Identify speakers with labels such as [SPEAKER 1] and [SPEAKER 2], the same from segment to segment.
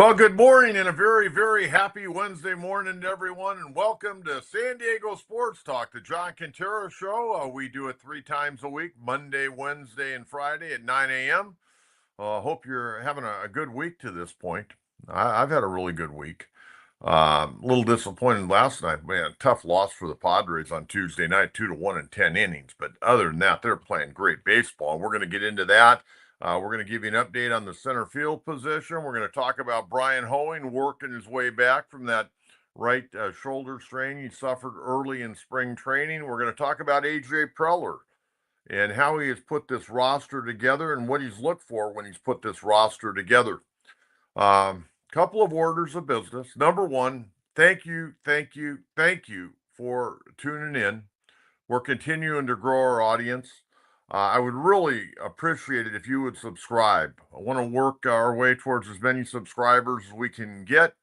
[SPEAKER 1] Well, good morning and a very, very happy Wednesday morning to everyone, and welcome to San Diego Sports Talk, the John Kentera Show. We do it 3 times a week, Monday, Wednesday, and Friday at 9 a.m. Hope you're having a good week to this point. I've had a really good week. A little disappointed last night. Man, tough loss for the Padres on Tuesday night, 2-1 in 10 innings. But other than that, they're playing great baseball. We're going to get into that. We're going to give you an update on the center field position. We're going to talk about Bryan Hoeing working his way back from that right shoulder strain he suffered early in spring training. We're going to talk about AJ Preller and how he has put this roster together and what he's looked for when he's put this roster together. Couple of orders of business. Number one, thank you for tuning in. We're continuing to grow our audience. I would really appreciate it if you would subscribe. I want to work our way towards as many subscribers as we can get.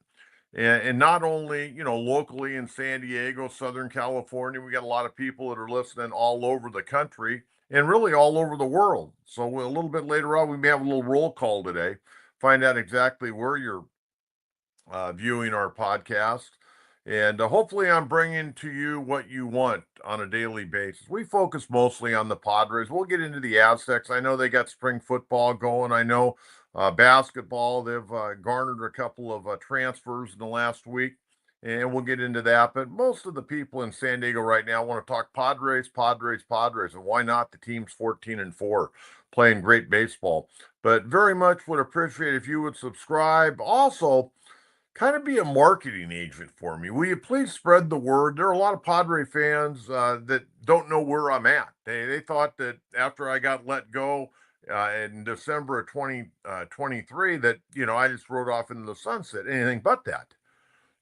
[SPEAKER 1] And not only, locally in San Diego, Southern California, we got a lot of people that are listening all over the country and really all over the world. So a little bit later on, we may have a little roll call today, find out exactly where you're viewing our podcast. And hopefully, I'm bringing to you what you want on a daily basis. We focus mostly on the Padres. We'll get into the Aztecs. I know they got spring football going. I know basketball, they've garnered a couple of transfers in the last week, and we'll get into that. But most of the people in San Diego right now want to talk Padres. And why not? The team's 14-4, playing great baseball. But very much would appreciate if you would subscribe. Also, kind of be a marketing agent for me. Will you please spread the word? There are a lot of Padre fans that don't know where I'm at. They thought that after I got let go in December of 2023 that, I just rode off into the sunset. Anything but that.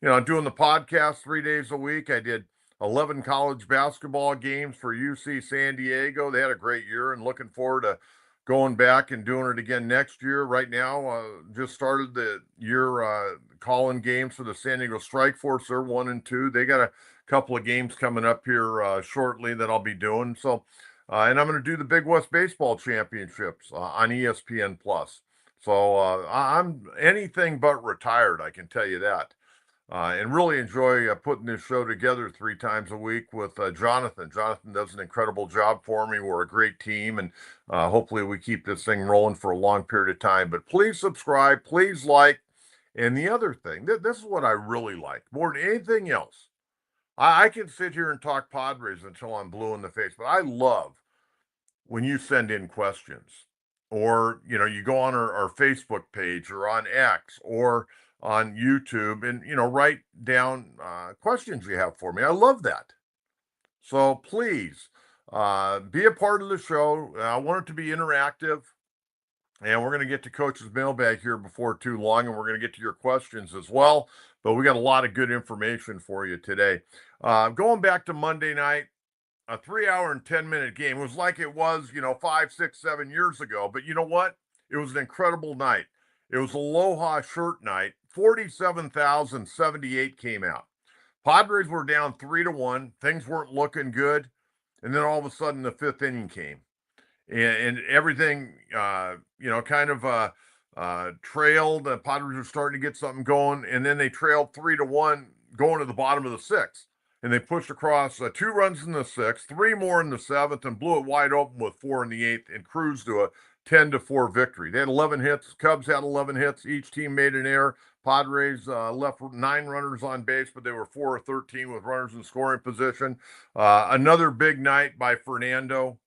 [SPEAKER 1] I'm doing the podcast 3 days a week. I did 11 college basketball games for UC San Diego. They had a great year and looking forward to going back and doing it again next year. Right now, just started the year calling games for the San Diego Strike Force. They're 1-2. They got a couple of games coming up here shortly that I'll be doing. So, and I'm going to do the Big West Baseball Championships on ESPN Plus. So I'm anything but retired, I can tell you that. And really enjoy putting this show together 3 times a week with Jonathan. Jonathan does an incredible job for me. We're a great team, and hopefully we keep this thing rolling for a long period of time. But please subscribe, please like. And the other thing, this is what I really like more than anything else. I can sit here and talk Padres until I'm blue in the face, but I love when you send in questions or, you go on our Facebook page or on X or on YouTube and, write down questions you have for me. I love that. So please be a part of the show. I want it to be interactive. And we're going to get to Coach's Mailbag here before too long, and we're going to get to your questions as well. But we got a lot of good information for you today. Going back to Monday night, a 3 hour and 10-minute game. It was like it was, 5, 6, 7 years ago. But you know what? It was an incredible night. It was Aloha shirt night. 47,078 came out. Padres were down 3-1. Things weren't looking good. And then all of a sudden the fifth inning came. And everything, kind of trailed. The Padres were starting to get something going. And then they trailed 3-1 going to the bottom of the sixth. And they pushed across 2 runs in the sixth, 3 more in the seventh, and blew it wide open with 4 in the eighth and cruised to a 10-4 victory. They had 11 hits. Cubs had 11 hits. Each team made an error. Padres left 9 runners on base, but they were 4 of 13 with runners in scoring position. Another big night by Fernando.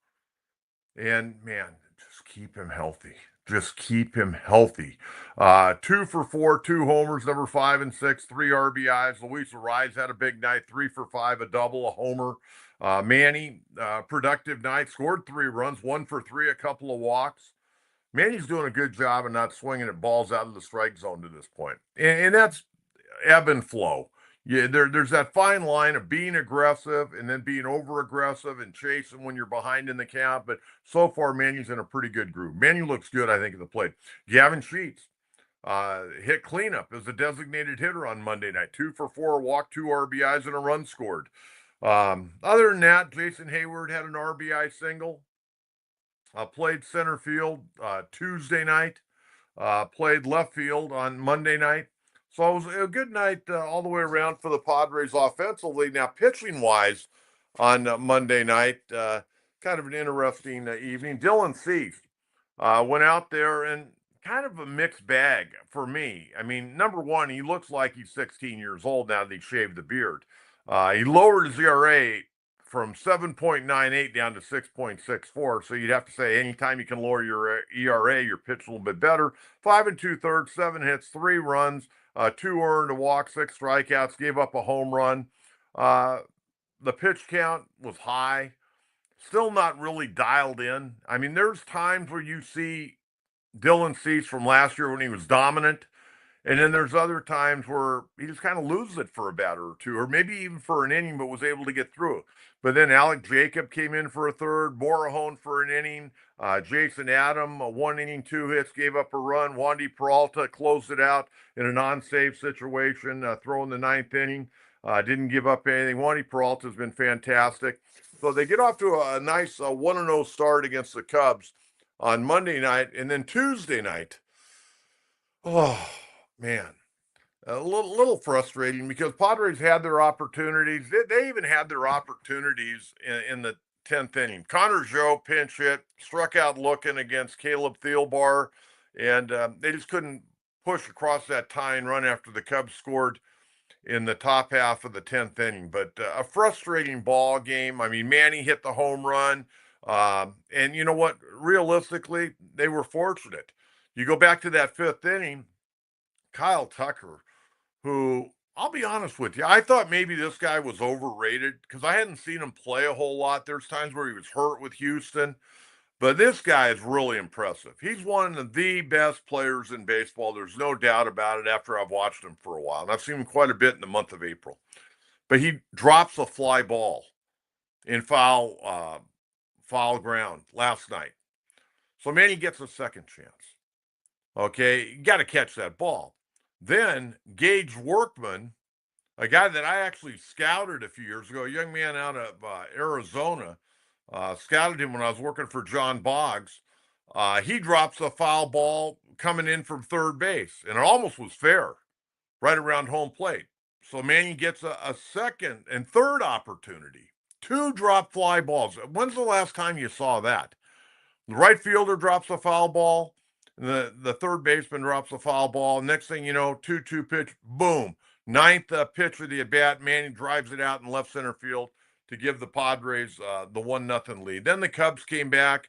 [SPEAKER 1] And, man, just keep him healthy. Just keep him healthy. 2 for 4, 2 homers, number 5 and 6, 3 RBIs. Luis Arraez had a big night, 3 for 5, a double, a homer. Manny, productive night, scored 3 runs, 1 for 3, a couple of walks. Manny's doing a good job of not swinging at balls out of the strike zone to this point. And that's ebb and flow. Yeah, there's that fine line of being aggressive and then being over aggressive and chasing when you're behind in the count. But so far, Manny's in a pretty good groove. Manny looks good, I think, at the plate. Gavin Sheets hit cleanup as a designated hitter on Monday night. 2 for 4, walked, 2 RBIs, and a run scored. Other than that, Jason Hayward had an RBI single. Played center field Tuesday night. played left field on Monday night. So it was a good night all the way around for the Padres offensively. Now, pitching wise, on Monday night, kind of an interesting evening. Dylan Cease went out there and kind of a mixed bag for me. I mean, number one, he looks like he's 16 years old now that he shaved the beard. He lowered his ERA from 7.98 down to 6.64. So you'd have to say anytime you can lower your ERA, you're pitched a little bit better. 5 2/3, 7 hits, 3 runs, 2 earned, a walk, 6 strikeouts, gave up a home run. Uh, the pitch count was high, still not really dialed in. I mean, there's times where you see Dylan Cease from last year when he was dominant, and then there's other times where he just kind of loses it for a batter or two, or maybe even for an inning, but was able to get through. But then Alec Jacob came in for a third, Borahone for an inning, Jason Adam, 1 inning, 2 hits, gave up a run. Wandy Peralta closed it out in a non-save situation, throwing the ninth inning. Didn't give up anything. Wandy Peralta has been fantastic. So they get off to a nice 1-0 start against the Cubs on Monday night, and then Tuesday night. Oh man, a little frustrating because Padres had their opportunities. They even had their opportunities in the 10th inning. Connor Joe pinch hit, struck out looking against Caleb Thielbar, and they just couldn't push across that tying run after the Cubs scored in the top half of the 10th inning. But a frustrating ball game. I mean, Manny hit the home run. And you know what? Realistically, they were fortunate. You go back to that 5th inning, Kyle Tucker, who I'll be honest with you, I thought maybe this guy was overrated because I hadn't seen him play a whole lot. There's times where he was hurt with Houston, but this guy is really impressive. He's one of the best players in baseball. There's no doubt about it after I've watched him for a while. And I've seen him quite a bit in the month of April. But he drops a fly ball in foul ground last night. So Manny gets a second chance. Okay, you got to catch that ball. Then Gage Workman, a guy that I actually scouted a few years ago, a young man out of Arizona, scouted him when I was working for John Boggs. He drops a foul ball coming in from third base, and it almost was fair, right around home plate. So Manny gets a second and third opportunity. 2 drop fly balls. When's the last time you saw that? The right fielder drops a foul ball. The third baseman drops a foul ball. Next thing you know, 2-2 pitch, boom. Ninth pitch of the at bat. Manny drives it out in left center field to give the Padres the 1-0 lead. Then the Cubs came back.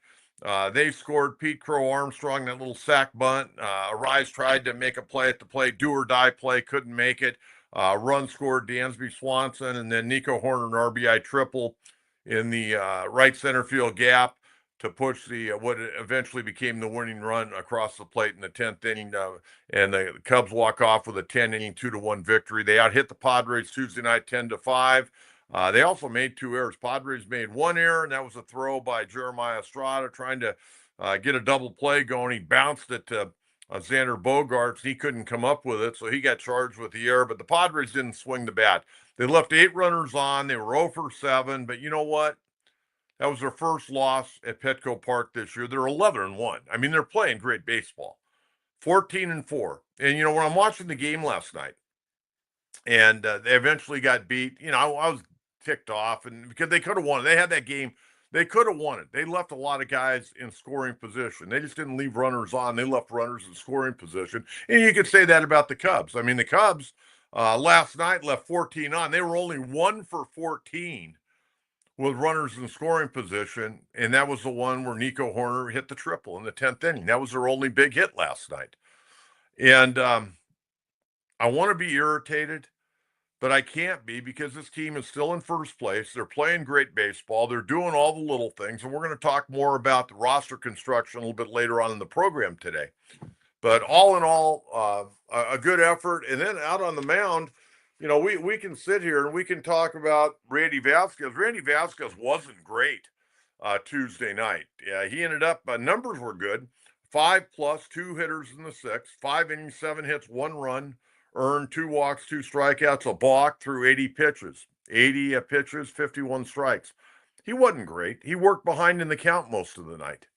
[SPEAKER 1] They scored. Pete Crow Armstrong, that little sack bunt. Arise tried to make a play at the plate, do or die play, couldn't make it. Run scored Dansby Swanson, and then Nico Horner an RBI triple in the right center field gap to push the what eventually became the winning run across the plate in the 10th inning, and the Cubs walk off with a 10-inning 2-1 victory. They out hit the Padres Tuesday night 10-5. They also made 2 errors. Padres made 1 error, and that was a throw by Jeremiah Estrada trying to get a double play going. He bounced it to Xander Bogaerts. He couldn't come up with it, so he got charged with the error. But the Padres didn't swing the bat. They left 8 runners on. They were 0 for 7. But you know what? That was their first loss at Petco Park this year. They're 11-1. I mean, they're playing great baseball. 14-4. And you know, when I'm watching the game last night, and they eventually got beat, you know, I was ticked off, and because they could have won it. They had that game. They could have won it. They left a lot of guys in scoring position. They just didn't leave runners on. They left runners in scoring position. And you could say that about the Cubs. I mean, the Cubs last night left 14 on. They were only 1 for 14 with runners in scoring position, and that was the one where Nico Horner hit the triple in the 10th inning. That was their only big hit last night. And I want to be irritated, but I can't be because this team is still in first place. They're playing great baseball. They're doing all the little things, and we're going to talk more about the roster construction a little bit later on in the program today. But all in all, a good effort. And then out on the mound, you know, we can sit here and we can talk about Randy Vasquez. Randy Vasquez wasn't great Tuesday night. Yeah, he ended up, numbers were good. 5+, 2 hitters in the 6th, 5 innings, 7 hits, 1 run, earned 2 walks, 2 strikeouts, a balk through 80 pitches. 80 pitches, 51 strikes. He wasn't great. He worked behind in the count most of the night.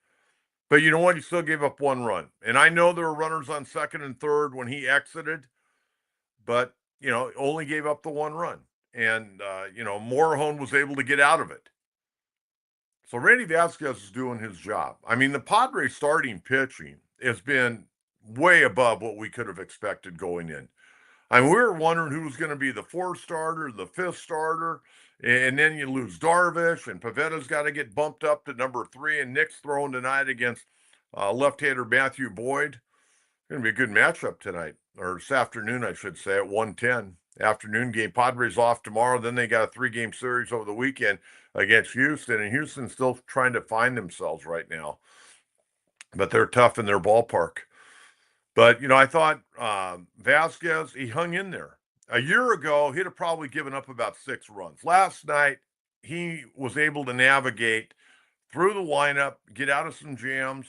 [SPEAKER 1] But you know what? He still gave up 1 run. And I know there were runners on second and third when he exited, but, only gave up the 1 run. And, Morehone was able to get out of it. So Randy Vasquez is doing his job. I mean, the Padres starting pitching has been way above what we could have expected going in. I mean, we were wondering who was going to be the fourth starter, the fifth starter, and then you lose Darvish, and Pavetta's got to get bumped up to number 3, and Nick's throwing tonight against left-hander Matthew Boyd. Going to be a good matchup tonight, or this afternoon, I should say, at 1:10. Afternoon game. Padres off tomorrow. Then they got a 3-game series over the weekend against Houston, and Houston's still trying to find themselves right now. But they're tough in their ballpark. But, I thought Vasquez, he hung in there. A year ago, he'd have probably given up about 6 runs. Last night, he was able to navigate through the lineup, get out of some jams,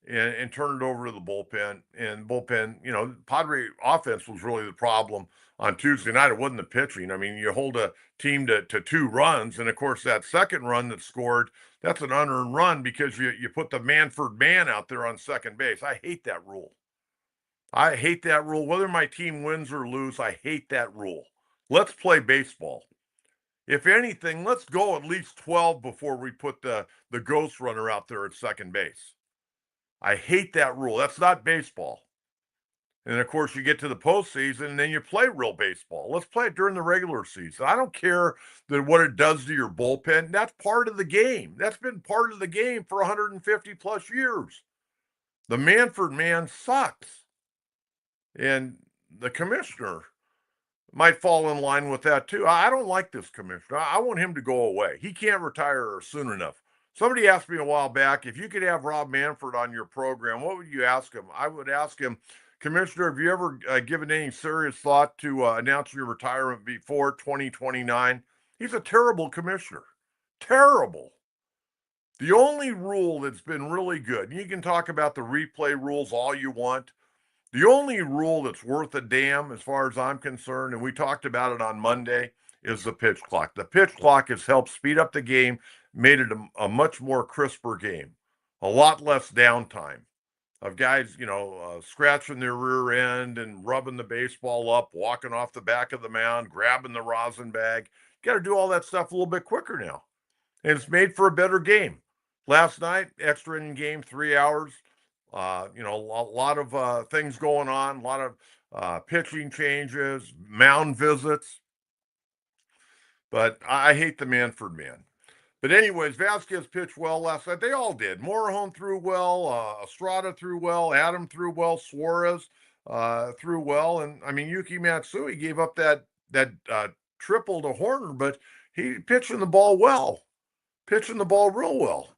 [SPEAKER 1] and turn it over to the bullpen. And bullpen, Padre offense was really the problem on Tuesday night. It wasn't the pitching. I mean, you hold a team to 2 runs, and of course, that second run that scored, that's an unearned run because you put the Manfred man out there on second base. I hate that rule. I hate that rule. Whether my team wins or lose, I hate that rule. Let's play baseball. If anything, let's go at least 12 before we put the ghost runner out there at second base. I hate that rule. That's not baseball. And of course, you get to the postseason and then you play real baseball. Let's play it during the regular season. I don't care what it does to your bullpen. That's part of the game. That's been part of the game for 150 plus years. The Manfred man sucks. And the commissioner might fall in line with that too. I don't like this commissioner. I want him to go away. He can't retire soon enough. Somebody asked me a while back, if you could have Rob Manfred on your program, what would you ask him? I would ask him, Commissioner, have you ever given any serious thought to announcing your retirement before 2029? He's a terrible commissioner. Terrible. The only rule that's been really good, and you can talk about the replay rules all you want, the only rule that's worth a damn, as far as I'm concerned, and we talked about it on Monday, is the pitch clock. The pitch clock has helped speed up the game, made it a much more crisper game, a lot less downtime of guys, scratching their rear end and rubbing the baseball up, walking off the back of the mound, grabbing the rosin bag. Got to do all that stuff a little bit quicker now. And it's made for a better game. Last night, extra inning game, 3 hours. A lot of things going on, a lot of pitching changes, mound visits. But I hate the Manfred man. But anyways, Vasquez pitched well last night. They all did. Morehone threw well. Estrada threw well. Adam threw well. Suarez threw well. And, I mean, Yuki Matsui gave up that triple to Horner, but he pitching the ball well. Pitching the ball real well.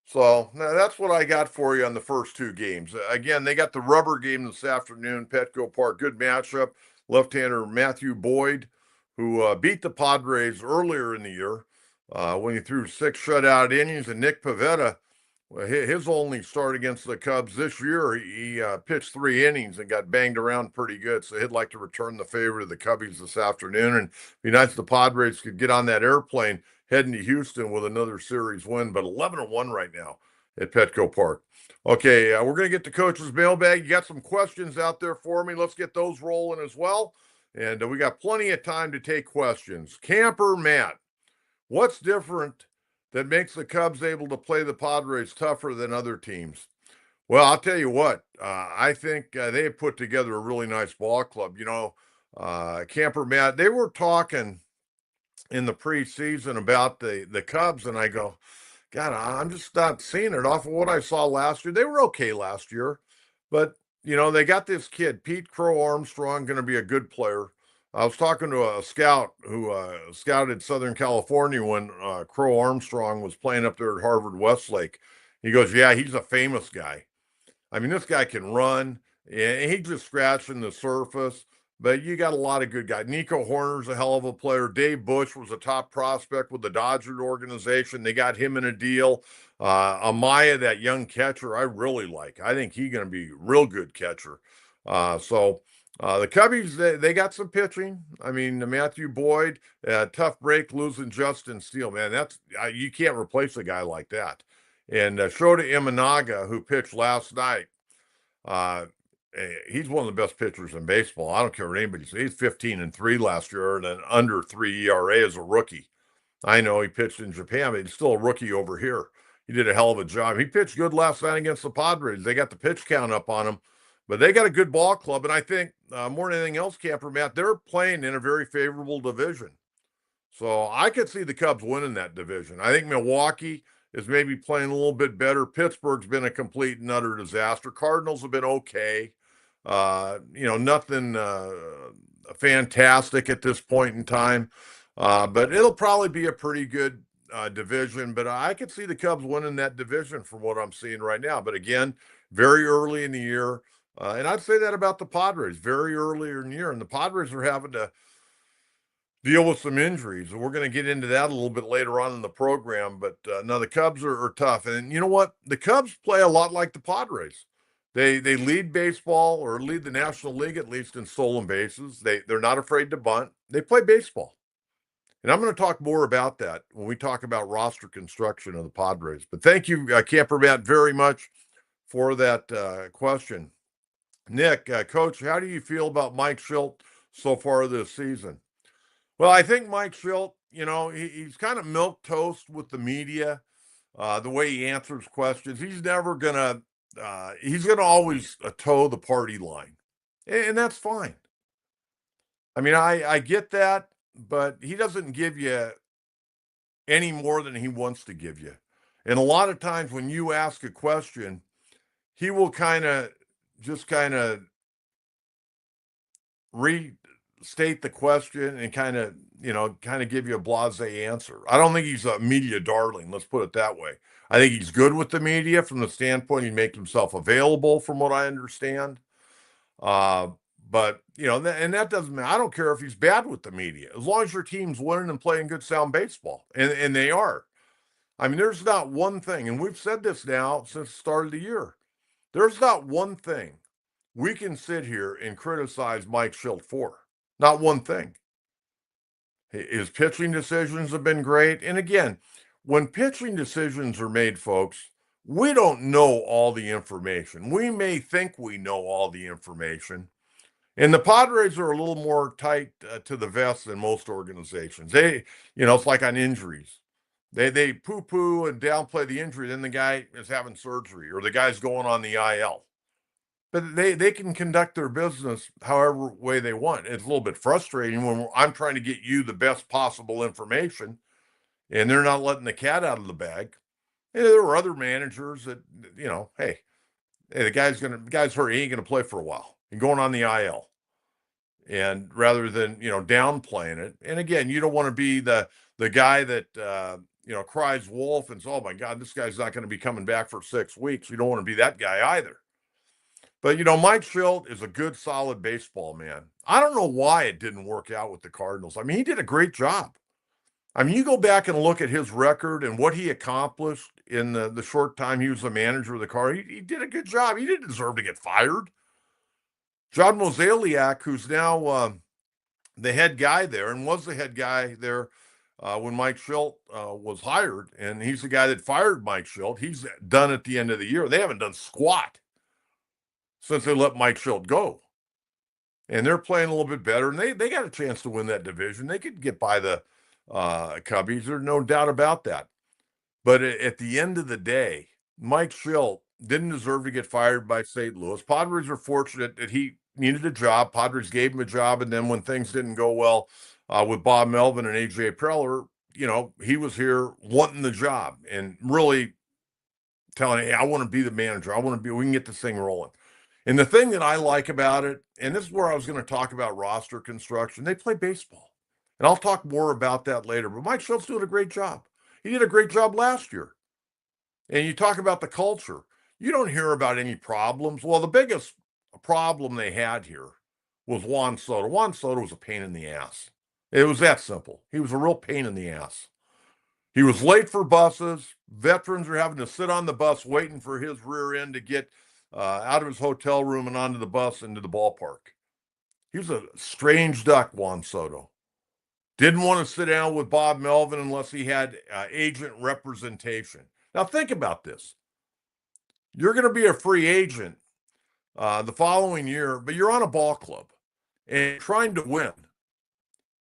[SPEAKER 1] So that's what I got for you on the first 2 games. Again, they got the rubber game this afternoon, Petco Park. Good matchup. Left-hander Matthew Boyd, who beat the Padres earlier in the year when he threw 6 shutout innings. And Nick Pivetta, his only start against the Cubs this year, he pitched 3 innings and got banged around pretty good. So he'd like to return the favor to the Cubbies this afternoon. And it'd be nice if the Padres could get on that airplane heading to Houston with another series win, but 11-1 right now at Petco Park. Okay, we're going to get to Coach's Mailbag. You got some questions out there for me. Let's get those rolling as well. And we got plenty of time to take questions. Camper Matt, what's different that makes the Cubs able to play the Padres tougher than other teams? Well, I'll tell you what, I think they have put together a really nice ball club. Camper Matt, they were talking in the preseason about the Cubs, and I go, God, I'm just not seeing it off of what I saw last year. They were okay last year, but they got this kid, Pete Crow Armstrong, going to be a good player. I was talking to a scout who scouted Southern California when Crow Armstrong was playing up there at Harvard Westlake. He goes, yeah, he's a famous guy. I mean, this guy can run, and he's just scratching the surface. But you got a lot of good guys. Nico Horner's a hell of a player. Dave Bush was a top prospect with the Dodger organization. They got him in a deal. Amaya, that young catcher, I really like. I think he's going to be a real good catcher. So the Cubbies, they got some pitching. I mean, Matthew Boyd, tough break losing Justin Steele. Man, you can't replace a guy like that. And Shota Imanaga, who pitched last night, uh, he's one of the best pitchers in baseball. I don't care what anybody says. He's 15-3 last year and an under 3 ERA as a rookie. I know he pitched in Japan, but he's still a rookie over here. He did a hell of a job. He pitched good last night against the Padres. They got the pitch count up on him, but they got a good ball club. And I think more than anything else, Camper Matt, they're playing in a very favorable division. So I could see the Cubs winning that division. I think Milwaukee is maybe playing a little bit better. Pittsburgh's been a complete and utter disaster. Cardinals have been okay. Nothing fantastic at this point in time. But it'll probably be a pretty good division. But I could see the Cubs winning that division from what I'm seeing right now. But again, very early in the year. And I'd say that about the Padres, very early in the year. And the Padres are having to deal with some injuries. And we're going to get into that a little bit later on in the program. But no, the Cubs are tough. And you know what? The Cubs play a lot like the Padres. They lead baseball, or lead the National League, at least in stolen bases. They're not afraid to bunt. They play baseball. And I'm going to talk more about that when we talk about roster construction of the Padres. But thank you, Camper Matt, very much for that question. Nick, Coach, how do you feel about Mike Shildt so far this season? Well, I think Mike Shildt, he's kind of milquetoast with the media, the way he answers questions. He's never going to, he's going to always toe the party line. And that's fine. I mean, I get that, but he doesn't give you any more than he wants to give you. And a lot of times when you ask a question, he will kind of restate the question and kind of give you a blasé answer. I don't think he's a media darling. Let's put it that way. I think he's good with the media from the standpoint he makes himself available, from what I understand. But and that doesn't matter. I don't care if he's bad with the media, as long as your team's winning and playing good, sound baseball, and they are. I mean, there's not one thing, and we've said this now since the start of the year. There's not one thing we can sit here and criticize Mike Shildt for. Not one thing. His pitching decisions have been great. And again, when pitching decisions are made, folks, we don't know all the information. We may think we know all the information. And the Padres are a little more tight to the vest than most organizations. It's like on injuries. They poo-poo and downplay the injury, then the guy is having surgery or the guy's going on the IL. But they can conduct their business however way they want. It's a little bit frustrating when I'm trying to get you the best possible information, and they're not letting the cat out of the bag. And there were other managers that, hey, the guy's hurt. He ain't gonna play for a while. He's going on the IL. And rather than downplaying it, and again, you don't want to be the guy that cries wolf and says, "Oh my God, this guy's not going to be coming back for 6 weeks." You don't want to be that guy either. But Mike Shildt is a good, solid baseball man. I don't know why it didn't work out with the Cardinals. I mean, he did a great job. I mean, you go back and look at his record and what he accomplished in the short time he was the manager of the Cardinals. He did a good job. He didn't deserve to get fired. John Mozeliak, who's now the head guy there and was the head guy there when Mike Shildt was hired, and he's the guy that fired Mike Shildt. He's done at the end of the year. They haven't done squat since they let Mike Shildt go. And they're playing a little bit better, and they got a chance to win that division. They could get by the Cubbies. There's no doubt about that. But at the end of the day, Mike Shildt didn't deserve to get fired by St. Louis. Padres are fortunate that he needed a job. Padres gave him a job, and then when things didn't go well with Bob Melvin and AJ Preller, he was here wanting the job and really telling, hey, I want to be the manager. We can get this thing rolling. And the thing that I like about it, and this is where I was going to talk about roster construction, they play baseball. And I'll talk more about that later. But Mike Shilt's doing a great job. He did a great job last year. And you talk about the culture. You don't hear about any problems. Well, the biggest problem they had here was Juan Soto. Juan Soto was a pain in the ass. It was that simple. He was a real pain in the ass. He was late for buses. Veterans are having to sit on the bus waiting for his rear end to get out of his hotel room and onto the bus into the ballpark. He was a strange duck, Juan Soto. Didn't want to sit down with Bob Melvin unless he had agent representation. Now think about this. You're going to be a free agent the following year, but you're on a ball club and trying to win.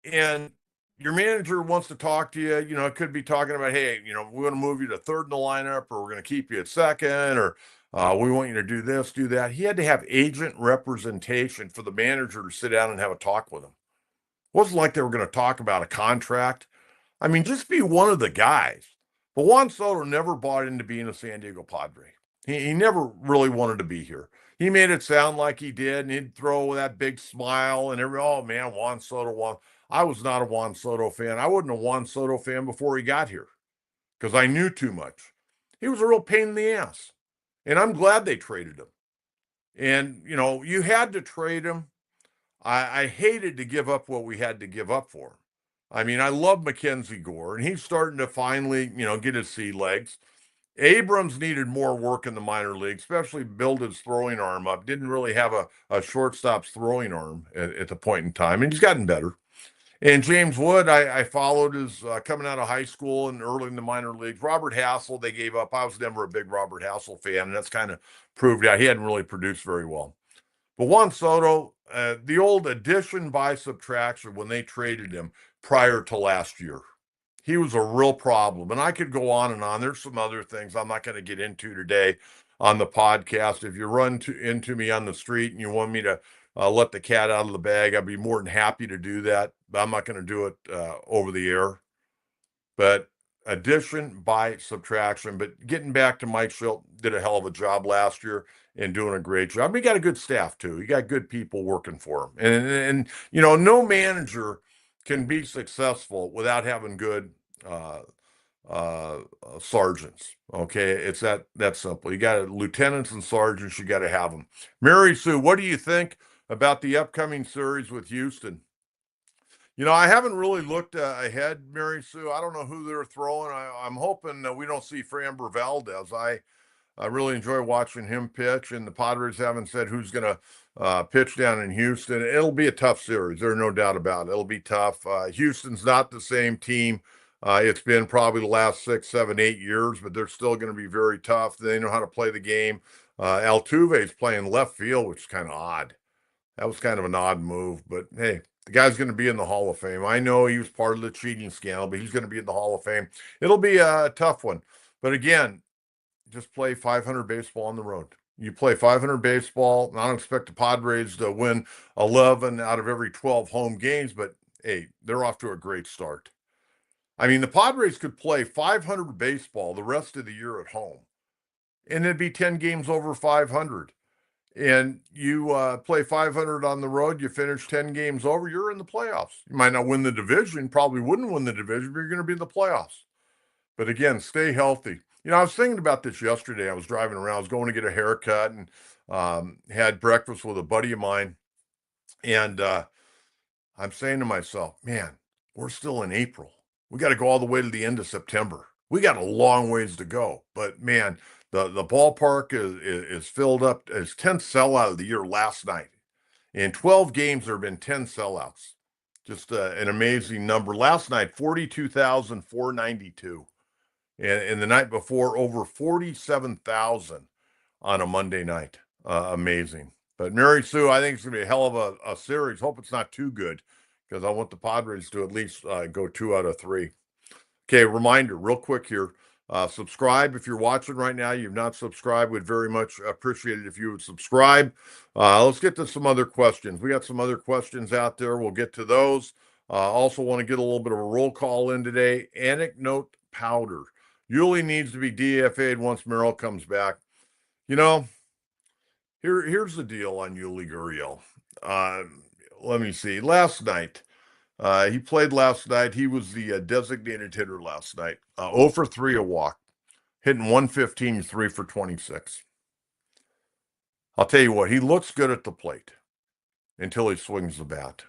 [SPEAKER 1] And your manager wants to talk to you. It could be talking about, hey, we want to move you to third in the lineup, or we're going to keep you at second, or we want you to do this, do that. He had to have agent representation for the manager to sit down and have a talk with him. It wasn't like they were going to talk about a contract. I mean, just be one of the guys. But Juan Soto never bought into being a San Diego Padre. He never really wanted to be here. He made it sound like he did, and he'd throw that big smile and oh man, Juan Soto won. I was not a Juan Soto fan. I wasn't a Juan Soto fan before he got here because I knew too much. He was a real pain in the ass. And I'm glad they traded him. And, you had to trade him. I hated to give up what we had to give up for him. I mean, I love Mackenzie Gore, and he's starting to finally, get his sea legs. Abrams needed more work in the minor league, especially build his throwing arm up. Didn't really have a shortstop's throwing arm at the point in time, and he's gotten better. And James Wood, I followed his coming out of high school and early in the minor leagues. Robert Hassel, they gave up. I was never a big Robert Hassel fan, and that's kind of proved out. He hadn't really produced very well. But Juan Soto, the old addition by subtraction when they traded him prior to last year, he was a real problem. And I could go on and on. There's some other things I'm not going to get into today on the podcast. If you run into me on the street and you want me to let the cat out of the bag, I'd be more than happy to do that. But I'm not going to do it over the air. But addition by subtraction. But getting back to Mike Schilt, did a hell of a job last year and doing a great job. He got a good staff too. He got good people working for him. And no manager can be successful without having good uh, sergeants. Okay, it's that simple. You got lieutenants and sergeants. You got to have them. Mary Sue, what do you think about the upcoming series with Houston? I haven't really looked ahead, Mary Sue. I don't know who they're throwing. I'm hoping that we don't see Framber Valdez. I really enjoy watching him pitch, and the Padres haven't said who's going to pitch down in Houston. It'll be a tough series. There's no doubt about it. It'll be tough. Houston's not the same team. It's been probably the last 6, 7, 8 years, but they're still going to be very tough. They know how to play the game. Altuve's playing left field, which is kind of odd. That was kind of an odd move, but hey, the guy's going to be in the Hall of Fame. I know he was part of the cheating scandal, but he's going to be in the Hall of Fame. It'll be a tough one. But again, just play 500 baseball on the road. You play 500 baseball. I don't expect the Padres to win 11 out of every 12 home games, but hey, they're off to a great start. I mean, the Padres could play 500 baseball the rest of the year at home, and it'd be 10 games over 500. And you play 500 on the road, you finish 10 games over, you're in the playoffs. You might not win the division, probably wouldn't win the division, but you're going to be in the playoffs. But again, stay healthy. I was thinking about this yesterday. I was driving around. I was going to get a haircut and had breakfast with a buddy of mine. And I'm saying to myself, man, we're still in April. We got to go all the way to the end of September. We got a long ways to go. But man, the ballpark is filled up. It's 10th sellout of the year last night. In 12 games, there have been 10 sellouts. Just an amazing number. Last night, 42,492. And the night before, over 47,000 on a Monday night. Amazing. But Mary Sue, I think it's going to be a hell of a series. Hope it's not too good because I want the Padres to at least go 2 out of 3. Okay, reminder real quick here. Subscribe if you're watching right now. You've not subscribed. Would very much appreciate it if you would subscribe. Let's get to some other questions. We got some other questions out there. We'll get to those. Also want to get a little bit of a roll call in today. Anecdote Powder. Yuli needs to be DFA'd once Merrill comes back. Here's the deal on Yuli Gurriel. Let me see. Last night, he played last night. He was the designated hitter last night. 0 for 3, a walk, hitting 115, 3 for 26. I'll tell you what, he looks good at the plate until he swings the bat.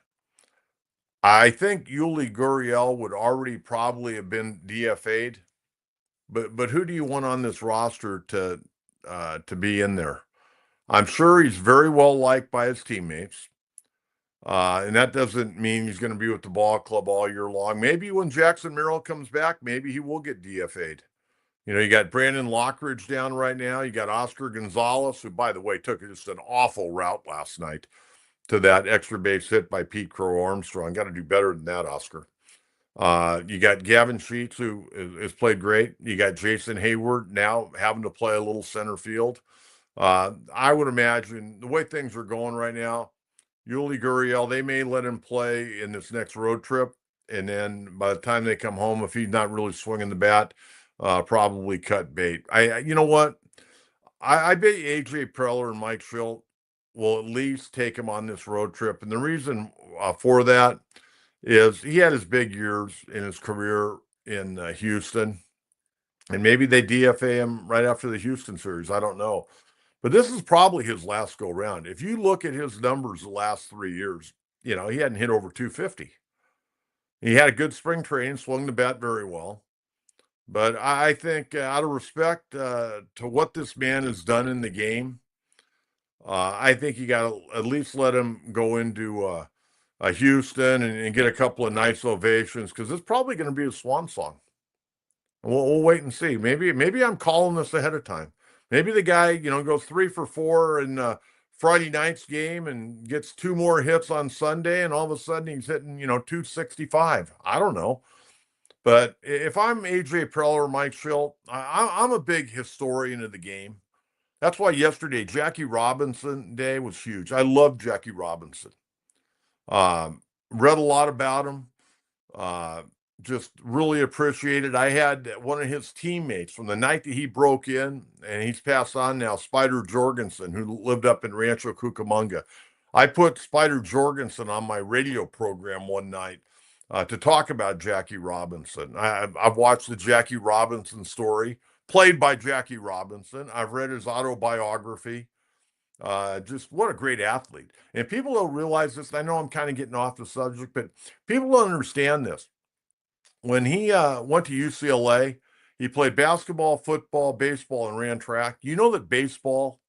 [SPEAKER 1] I think Yuli Gurriel would already probably have been DFA'd, but who do you want on this roster to be in there? I'm sure he's very well liked by his teammates. And that doesn't mean he's going to be with the ball club all year long. Maybe when Jackson Merrill comes back, maybe he will get DFA'd. You got Brandon Lockridge down right now. You got Oscar Gonzalez, who, by the way, took just an awful route last night to that extra base hit by Pete Crow Armstrong. Got to do better than that, Oscar. You got Gavin Sheets, who has played great. You got Jason Hayward now having to play a little center field. I would imagine the way things are going right now, Yuli Gurriel, they may let him play in this next road trip. And then by the time they come home, if he's not really swinging the bat, probably cut bait. You know what? I bet AJ Preller and Mike Schilt will at least take him on this road trip. And the reason for that is he had his big years in his career in Houston. And maybe they DFA him right after the Houston series. I don't know. But this is probably his last go round. If you look at his numbers the last 3 years, he hadn't hit over 250. He had a good spring training, swung the bat very well. But I think, out of respect to what this man has done in the game, I think you got to at least let him go into Houston and get a couple of nice ovations because it's probably going to be a swan song. We'll wait and see. Maybe I'm calling this ahead of time. Maybe the guy, goes 3 for 4 in Friday night's game and gets 2 more hits on Sunday, and all of a sudden he's hitting, 265. I don't know. But if I'm AJ Preller or Mike Schilt, I'm a big historian of the game. That's why yesterday, Jackie Robinson Day was huge. I love Jackie Robinson. Read a lot about him. Uh, just really appreciated. I had one of his teammates from the night that he broke in, and he's passed on now, Spider Jorgensen, who lived up in Rancho Cucamonga. I put Spider Jorgensen on my radio program one night to talk about Jackie Robinson. I've watched the Jackie Robinson story, played by Jackie Robinson. I've read his autobiography. Just what a great athlete. And people don't realize this. I know I'm kind of getting off the subject, but people don't understand this. When he went to UCLA, he played basketball, football, baseball, and ran track. You know that baseball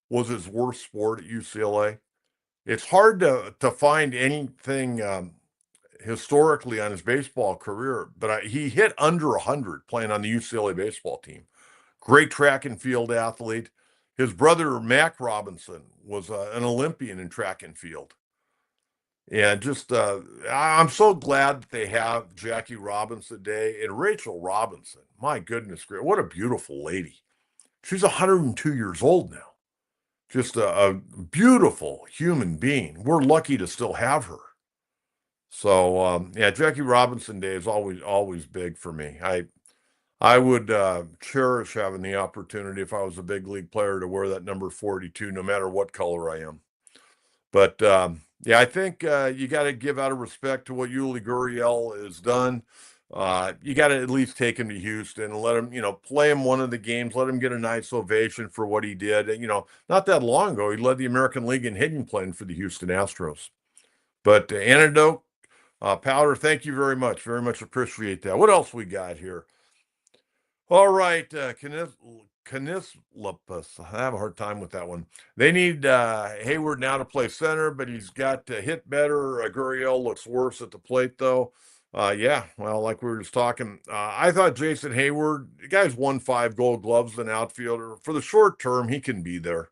[SPEAKER 1] was his worst sport at UCLA? It's hard to find anything historically on his baseball career, but he hit under 100 playing on the UCLA baseball team. Great track and field athlete. His brother, Mac Robinson, was an Olympian in track and field. And just, I'm so glad that they have Jackie Robinson Day and Rachel Robinson. My goodness, what a beautiful lady. She's 102 years old now. Just a beautiful human being. We're lucky to still have her. So, yeah, Jackie Robinson Day is always big for me. I would cherish having the opportunity if I was a big league player to wear that number 42, no matter what color I am. But yeah, I think you got to give out of respect to what Yuli Gurriel has done. You got to at least take him to Houston and let him, play him one of the games. Let him get a nice ovation for what he did. Not that long ago, he led the American League in hitting playing for the Houston Astros. But antidote, Powder, thank you very much. Very much appreciate that. What else we got here? All right, Canislopus. I have a hard time with that one. They need Hayward now to play center, but he's got to hit better. Gurriel looks worse at the plate, though. Yeah, well, like we were just talking, I thought Jason Hayward, the guy's won 5 Gold Gloves as an outfielder. For the short term, he can be there.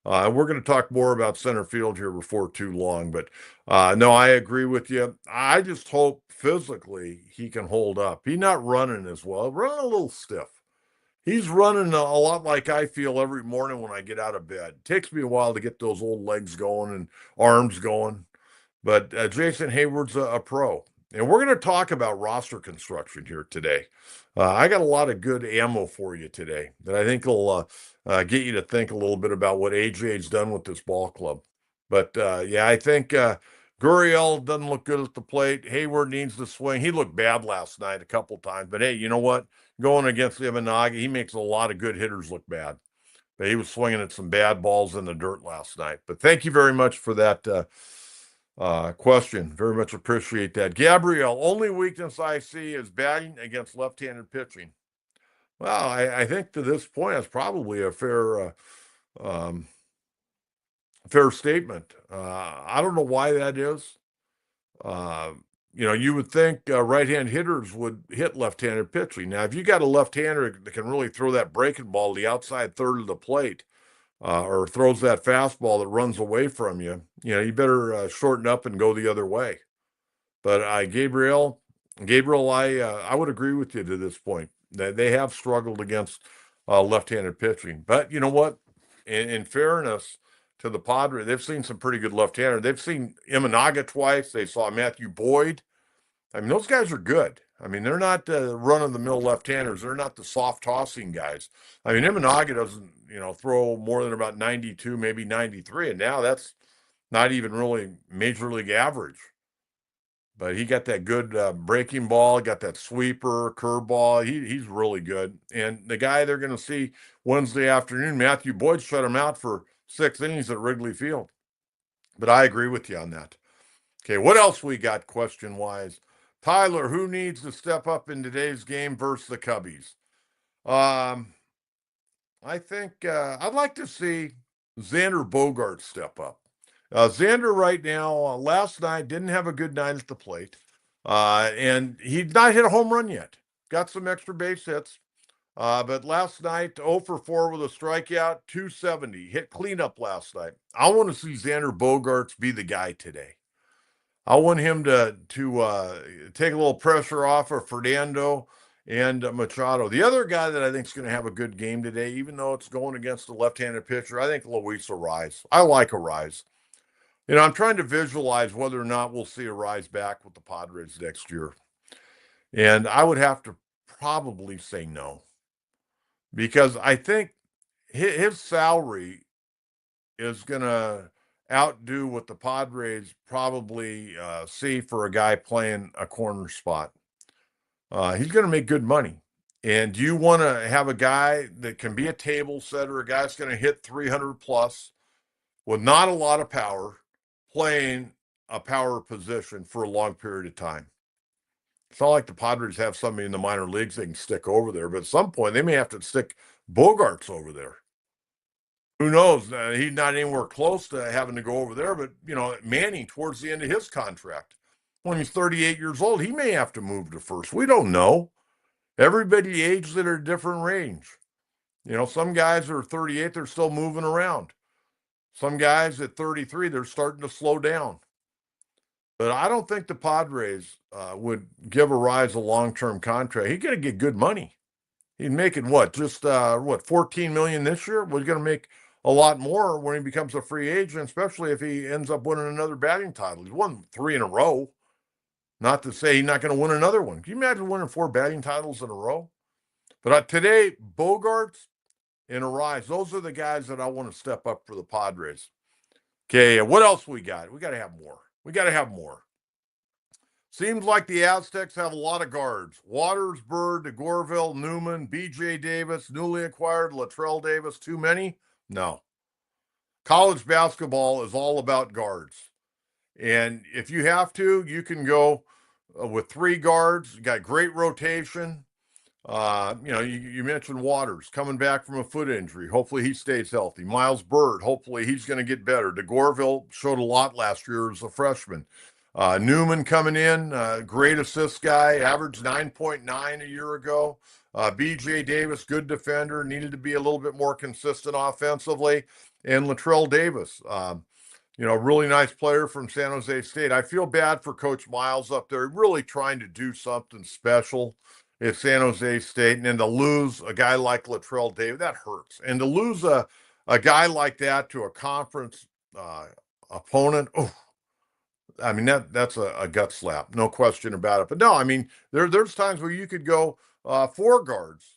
[SPEAKER 1] We're going to talk more about center field here before too long, but no, I agree with you. I just hope physically he can hold up. He's not running as well, running a little stiff. He's running a lot like I feel every morning when I get out of bed. It takes me a while to get those old legs going and arms going, but Jason Hayward's a pro. And we're going to talk about roster construction here today. I got a lot of good ammo for you today that I think will get you to think a little bit about what AJ's done with this ball club. But yeah, I think Gurriel doesn't look good at the plate. Hayward needs to swing. He looked bad last night a couple times. But hey, you know what? Going against Imanaga, he makes a lot of good hitters look bad. But he was swinging at some bad balls in the dirt last night. But thank you very much for that question. Very much appreciate that. Gabrielle, only weakness I see is batting against left-handed pitching. Well, I think to this point, that's probably a fair fair statement. I don't know why that is. you would think right-hand hitters would hit left-handed pitching. Now, if you got a left-hander that can really throw that breaking ball to the outside third of the plate, or throws that fastball that runs away from you, you better shorten up and go the other way. But Gabriel, I would agree with you to this point. They have struggled against left-handed pitching. But you know what? In fairness to the Padres, they've seen some pretty good left-handers. They've seen Imanaga twice. They saw Matthew Boyd. I mean, those guys are good. I mean, they're not run-of-the-mill left-handers. They're not the soft tossing guys. I mean, Imanaga doesn't, throw more than about 92, maybe 93, and now that's not even really major league average. But he got that good breaking ball, got that sweeper, curveball. He's really good. And the guy they're going to see Wednesday afternoon, Matthew Boyd, shut him out for 6 innings at Wrigley Field. But I agree with you on that. Okay, what else we got question-wise? Tyler, who needs to step up in today's game versus the Cubbies? I think I'd like to see Xander Bogaerts step up. Xander right now, last night, didn't have a good night at the plate. And he's not hit a home run yet. Got some extra base hits. But last night, 0 for 4 with a strikeout, 270. Hit cleanup last night. I want to see Xander Bogaerts be the guy today. I want him to take a little pressure off of Fernando and Machado. The other guy that I think is going to have a good game today, even though it's going against a left-handed pitcher, I think Luis Arraez. I like Arraez. I'm trying to visualize whether or not we'll see Arraez back with the Padres next year. And I would have to probably say no. Because I think his salary is going to outdo what the Padres probably see for a guy playing a corner spot. He's going to make good money. And do you want to have a guy that can be a table setter, a guy that's going to hit 300 plus with not a lot of power, playing a power position for a long period of time? It's not like the Padres have somebody in the minor leagues they can stick over there, but at some point they may have to stick Bogaerts over there. Who knows? He's not anywhere close to having to go over there, but, Manny, towards the end of his contract, when he's 38 years old, he may have to move to first. We don't know. Everybody ages at a different range. Some guys are 38, they're still moving around. Some guys at 33, they're starting to slow down. But I don't think the Padres would give Arraez a long-term contract. He's going to get good money. He's making what? Just $14 million this year? Well, he's going to make a lot more when he becomes a free agent, especially if he ends up winning another batting title. He's won 3 in a row. Not to say he's not going to win another one. Can you imagine winning 4 batting titles in a row? But today, Bogaerts and Arraez, those are the guys that I want to step up for the Padres. Okay, what else we got? We got to have more. Seems like the Aztecs have a lot of guards. Waters, Bird, DeGorville, Newman, B.J. Davis, newly acquired Latrell Davis. Too many? No. College basketball is all about guards. And if you have to, you can go with 3 guards. You got great rotation. You mentioned Waters coming back from a foot injury. Hopefully he stays healthy. Miles Bird, hopefully he's going to get better. DeGorville showed a lot last year as a freshman. Newman coming in, great assist guy, averaged 9.9 a year ago. B.J. Davis, good defender, needed to be a little bit more consistent offensively. And Latrell Davis, really nice player from San Jose State. I feel bad for Coach Miles up there, really trying to do something special at San Jose State. And then to lose a guy like Latrell Davis, that hurts. And to lose a guy like that to a conference opponent, I mean, that's a gut slap, no question about it. But no, I mean, there's times where you could go 4 guards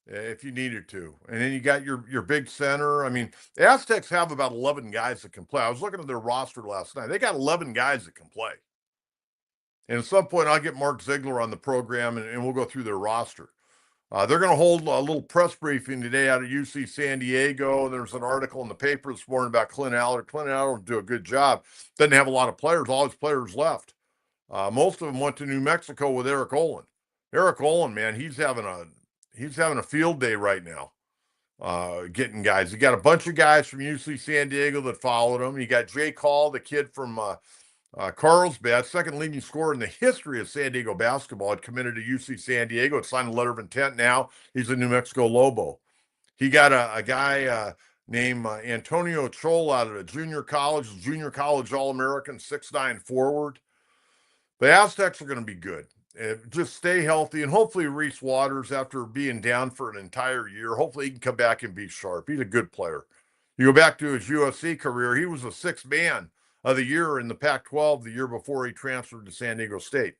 [SPEAKER 1] if you needed to. And then you got your big center. I mean, the Aztecs have about 11 guys that can play. I was looking at their roster last night. They got 11 guys that can play. And at some point, I'll get Mark Ziegler on the program, and we'll go through their roster. They're going to hold a little press briefing today out of UC San Diego. There's an article in the paper this morning about Clint Allard. Clint Allard will do a good job. Doesn't have a lot of players. All his players left. Most of them went to New Mexico with Eric Olin. Eric Olin, man, he's having a field day right now. Getting guys. He got a bunch of guys from UC San Diego that followed him. You got Jay Call, the kid from Carlsbad, second leading scorer in the history of San Diego basketball, had committed to UC San Diego. Had signed a letter of intent. Now he's a New Mexico Lobo. He got a guy named Antonio Chol out of a junior college All-American, 6'9" forward. The Aztecs are going to be good. Just stay healthy, and hopefully Reese Waters, after being down for an entire year, hopefully he can come back and be sharp. He's a good player. You go back to his USC career, he was the sixth man of the year in the Pac-12 the year before he transferred to San Diego State.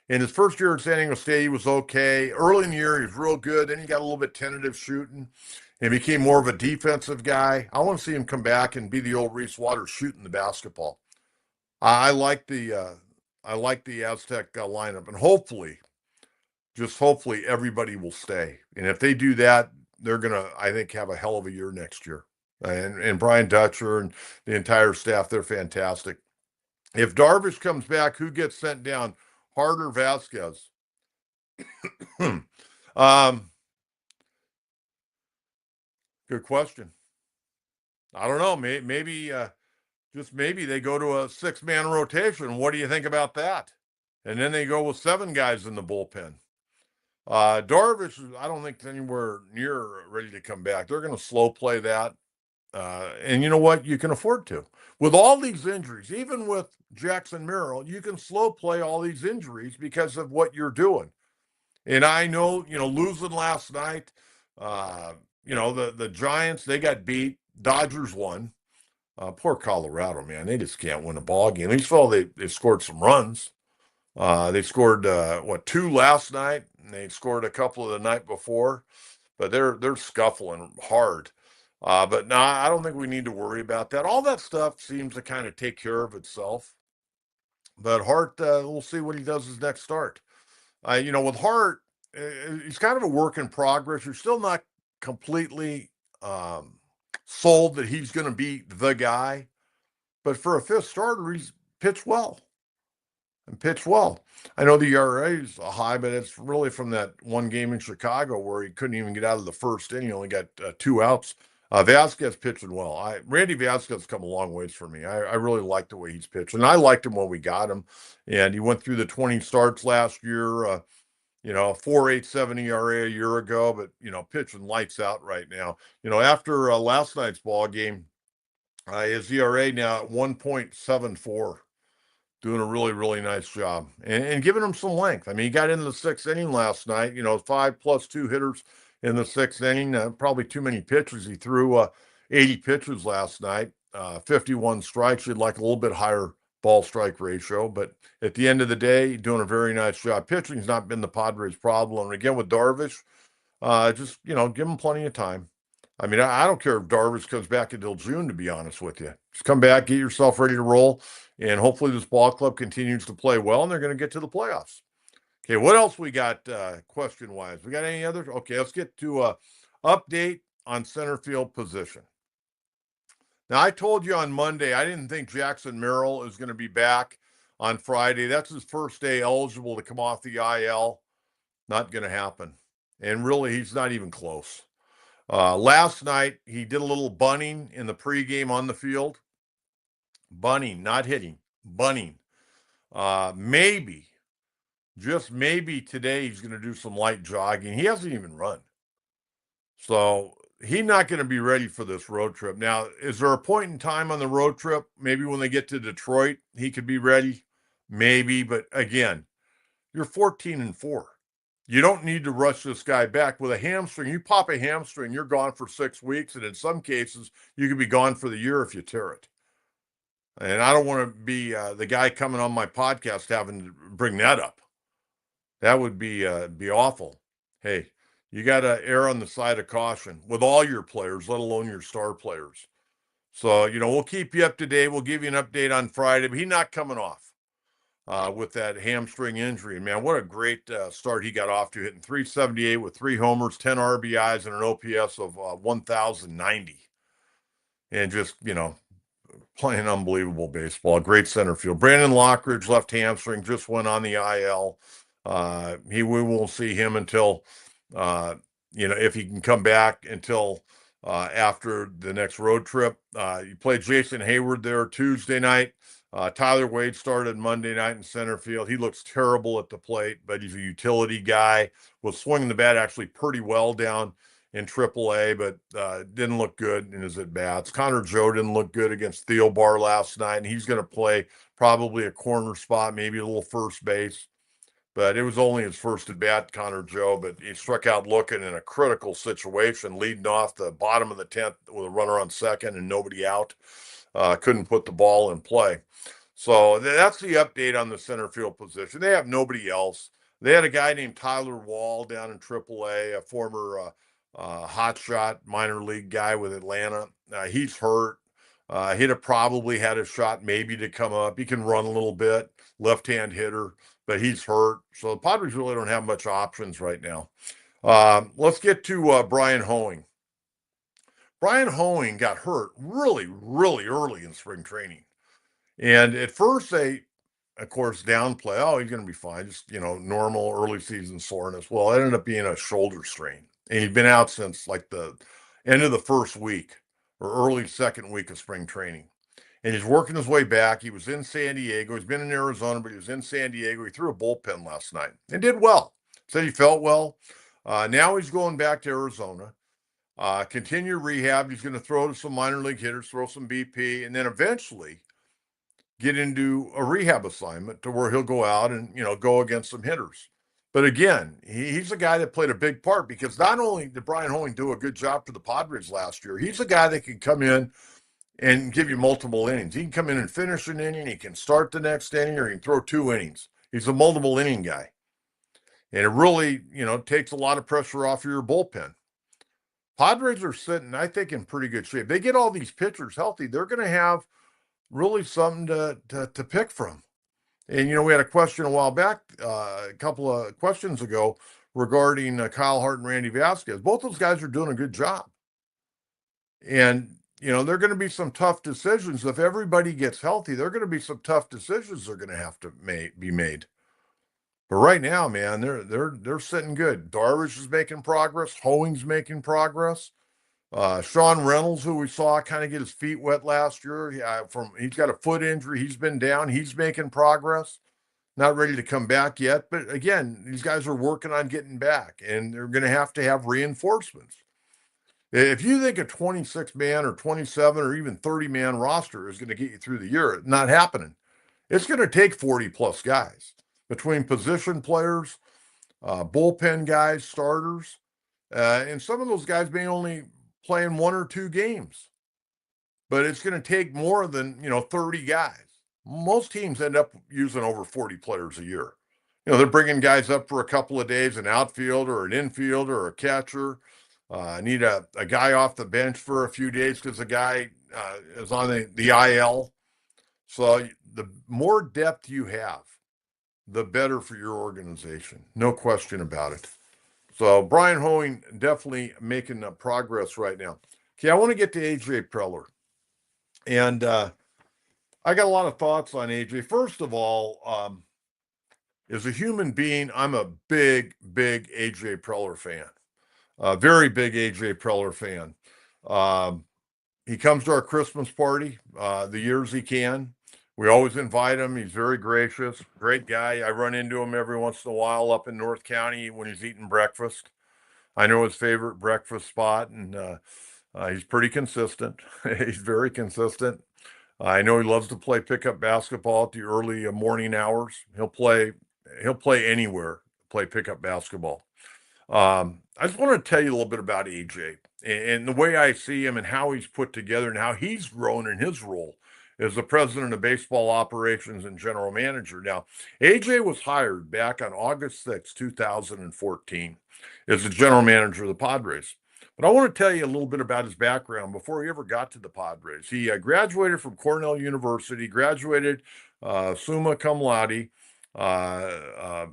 [SPEAKER 1] In his first year at San Diego State, he was okay. Early in the year, he was real good. Then he got a little bit tentative shooting and became more of a defensive guy. I want to see him come back and be the old Reese Waters shooting the basketball. I like the Aztec lineup, and hopefully, just hopefully, everybody will stay. And if they do that, they're gonna, I think, have a hell of a year next year. And Brian Dutcher and the entire staff, they're fantastic. If Darvish comes back, who gets sent down? Hart or Vasquez? Good question. I don't know. Maybe just maybe they go to a 6-man rotation. What do you think about that? And then they go with 7 guys in the bullpen. Darvish, I don't think anywhere near ready to come back. They're going to slow play that. And you know what? You can afford to. With all these injuries, even with Jackson Merrill, you can slow play all these injuries because of what you're doing. And I know, losing last night, the Giants, they got beat. Dodgers won. Poor Colorado, man. They just can't win a ball game. At least they scored some runs. They scored 2 last night, and they scored a couple of the night before, but they're scuffling hard. But no, I don't think we need to worry about that. All that stuff seems to kind of take care of itself. But Hart, we'll see what he does his next start. With Hart, he's kind of a work in progress. You're still not completely sold that he's going to be the guy. But for a fifth starter, he's pitched well. I know the ERA is high, but it's really from that one game in Chicago where he couldn't even get out of the first inning. He only got 2 outs. Vasquez pitching well. Randy Vasquez come a long ways for me. I really like the way he's pitched, and I liked him when we got him. And he went through the 20 starts last year. 4.87 ERA a year ago, but pitching lights out right now. After last night's ball game, his ERA now at 1.74. Doing a really, really nice job and giving him some length. I mean, he got into the 6th inning last night, 5+2 hitters in the 6th inning. Probably too many pitches. He threw 80 pitches last night, 51 strikes. You'd like a little bit higher ball strike ratio, but at the end of the day, doing a very nice job. Pitching's not been the Padres' problem. And again, with Darvish, just, give him plenty of time. I mean, I don't care if Darvish comes back until June, to be honest with you. Just come back, get yourself ready to roll, and hopefully this ball club continues to play well, and they're going to get to the playoffs. Okay, what else we got question-wise? We got any others? Okay, let's get to update on center field position. Now, I told you on Monday I didn't think Jackson Merrill is going to be back on Friday. That's his first day eligible to come off the IL. Not going to happen. And really, he's not even close. Last night, he did a little bunning in the pregame on the field. Bunning, not hitting. Bunning. Maybe, just maybe today he's going to do some light jogging. He hasn't even run. So he's not going to be ready for this road trip. Now, is there a point in time on the road trip, maybe when they get to Detroit, he could be ready? Maybe, but again, you're 14-4. You don't need to rush this guy back with a hamstring. You pop a hamstring, you're gone for 6 weeks, and in some cases, you could be gone for the year if you tear it. And I don't want to be the guy coming on my podcast having to bring that up. That would be awful. Hey, you got to err on the side of caution with all your players, let alone your star players. So, we'll keep you up to date. We'll give you an update on Friday, but he's not coming off. With that hamstring injury. Man, what a great start he got off to, hitting 378 with 3 homers, 10 RBIs, and an OPS of 1,090. And just, playing unbelievable baseball. Great center field. Brandon Lockridge, left hamstring, just went on the IL. We won't see him until, if he can come back until after the next road trip. You played Jason Hayward there Tuesday night. Tyler Wade started Monday night in center field. He looks terrible at the plate, but he's a utility guy. Was swinging the bat actually pretty well down in AAA, but didn't look good in his at-bats. Connor Joe didn't look good against Theobar last night, and he's going to play probably a corner spot, maybe a little first base. But it was only his first at-bat, Connor Joe, but he struck out looking in a critical situation, leading off the bottom of the 10th with a runner on second and nobody out. Couldn't put the ball in play. So that's the update on the center field position. They have nobody else. They had a guy named Tyler Wall down in AAA, a former hotshot minor league guy with Atlanta. He's hurt. He'd have probably had a shot maybe to come up. He can run a little bit, left-hand hitter, but he's hurt. So the Padres really don't have much options right now. Let's get to Bryan Hoeing. Bryan Hoeing got hurt really, really early in spring training. And at first they, of course, downplay, oh, he's going to be fine, just, normal early season soreness. Well, it ended up being a shoulder strain. And he'd been out since like the end of the first week or early second week of spring training. And he's working his way back. He was in San Diego. He's been in Arizona, but he was in San Diego. He threw a bullpen last night and did well. Said he felt well. Now he's going back to Arizona. Continue rehab. He's going to throw to some minor league hitters, throw some BP, and then eventually get into a rehab assignment to where he'll go out and, go against some hitters. But again, he's a guy that played a big part because not only did Bryan Hoeing do a good job for the Padres last year, he's a guy that can come in and give you multiple innings. He can come in and finish an inning. He can start the next inning, or he can throw 2 innings. He's a multiple inning guy. And it really, takes a lot of pressure off your bullpen. Padres are sitting, I think, in pretty good shape. They get all these pitchers healthy, they're going to have really something to pick from. And, we had a question a while back, a couple of questions ago regarding Kyle Hart and Randy Vasquez. Both those guys are doing a good job. And, there are going to be some tough decisions. If everybody gets healthy, there are going to be some tough decisions they're going to have to be made. But right now, man, they're sitting good. Darvish is making progress. Hoeing's making progress. Sean Reynolds, who we saw kind of get his feet wet last year, he's got a foot injury. He's been down. He's making progress. Not ready to come back yet, but again, these guys are working on getting back, and they're going to have reinforcements. If you think a 26-man or 27 or even 30-man roster is going to get you through the year, not happening. It's going to take 40-plus guys between position players, bullpen guys, starters, and some of those guys may only playing 1 or 2 games. But it's going to take more than, 30 guys. Most teams end up using over 40 players a year. They're bringing guys up for a couple of days, an outfielder or an infielder or a catcher. Need a guy off the bench for a few days because the guy is on the IL. So the more depth you have, the better for your organization. No question about it. So Bryan Hoeing definitely making progress right now. Okay, I want to get to AJ Preller. And I got a lot of thoughts on AJ. First of all, as a human being, I'm a big, big AJ Preller fan. Very big AJ Preller fan. He comes to our Christmas party the years he can. We always invite him. He's very gracious, great guy. I run into him every once in a while up in North County when he's eating breakfast. I know his favorite breakfast spot, and he's pretty consistent. He's very consistent. I know he loves to play pickup basketball at the early morning hours. He'll play anywhere, play pickup basketball. I just want to tell you a little bit about AJ and the way I see him and how he's put together and how he's grown in his role as the president of baseball operations and general manager. Now, AJ was hired back on August 6, 2014 as the general manager of the Padres. But I want to tell you a little bit about his background before he ever got to the Padres. He graduated from Cornell University, graduated summa cum laude, a